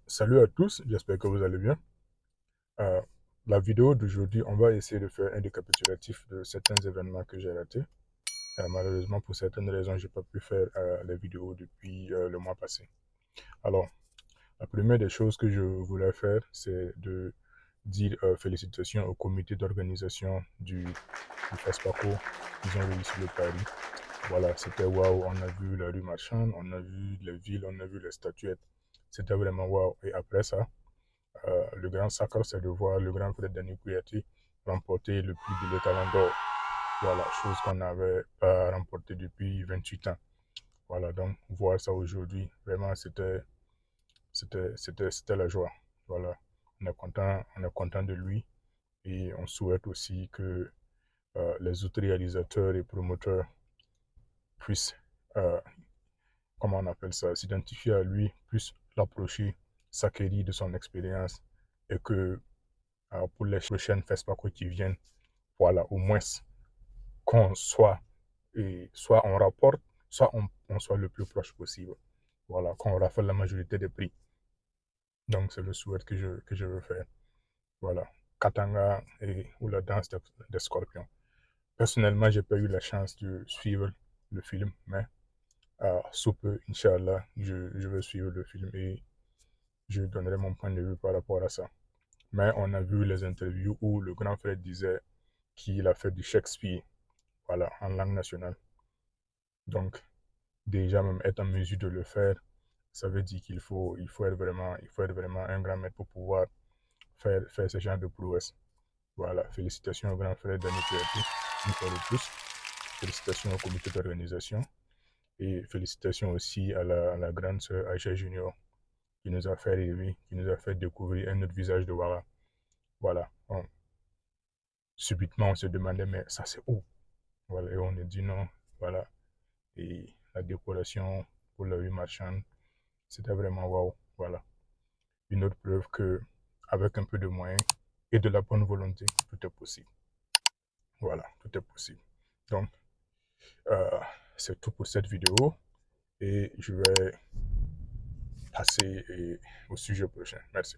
Salut à tous, j'espère que vous allez bien. Euh, la vidéo d'aujourd'hui, on va essayer de faire un récapitulatif de certains événements que j'ai ratés. Malheureusement, pour certaines raisons, j'ai pas pu faire les vidéos depuis le mois passé. Alors, la première des choses que je voulais faire, c'est de dire félicitations au comité d'organisation du FESPACO. Ils ont réussi le pari. Voilà, c'était waouh. On a vu la rue Marchande, on a vu les villes, on a vu les statuettes. C'était vraiment waouh. Et après ça, le grand sacre, c'est de voir le grand frère Denis Kouyaté remporter le prix de l'étalon d'or. Voilà, chose qu'on n'avait pas remportée depuis 28 ans. Voilà, donc voir ça aujourd'hui, vraiment, c'était la joie. Voilà, on est content de lui et on souhaite aussi que les autres réalisateurs et promoteurs puissent, euh, comment on appelle ça, s'identifier à lui, puissent l'approcher, s'acquérir de son expérience et que pour les prochaines FESPACO qui viennent, voilà, au moins qu'on soit, et soit on rapporte, soit on soit le plus proche possible. Voilà, qu'on rafale la majorité des prix. Donc, c'est le souhait que je veux faire. Voilà. Katanga ou la danse des scorpions. Personnellement, j'ai pas eu la chance de suivre le film, mais sous peu, Inch'Allah, je vais suivre le film et je donnerai mon point de vue par rapport à ça. Mais on a vu les interviews où le grand frère disait qu'il a fait du Shakespeare, voilà, en langue nationale. Donc, déjà, même être en mesure de le faire, ça veut dire il faut être vraiment un grand maître pour pouvoir faire ce genre de prouesse. Voilà, félicitations au grand frère Dani Kouyaté, une fois de plus. Félicitations au comité d'organisation et félicitations aussi à la grande sœur Aïcha Junior qui nous a fait rêver, qui nous a fait découvrir un autre visage de Wara. Voilà, subitement on se demandait, mais ça c'est où? Voilà, et on a dit non, voilà. Et la décoration pour la rue marchande, c'était vraiment waouh. Voilà. Une autre preuve que, avec un peu de moyens et de la bonne volonté, tout est possible. Voilà, tout est possible. Donc, euh, c'est tout pour cette vidéo et je vais passer au sujet prochain. Merci.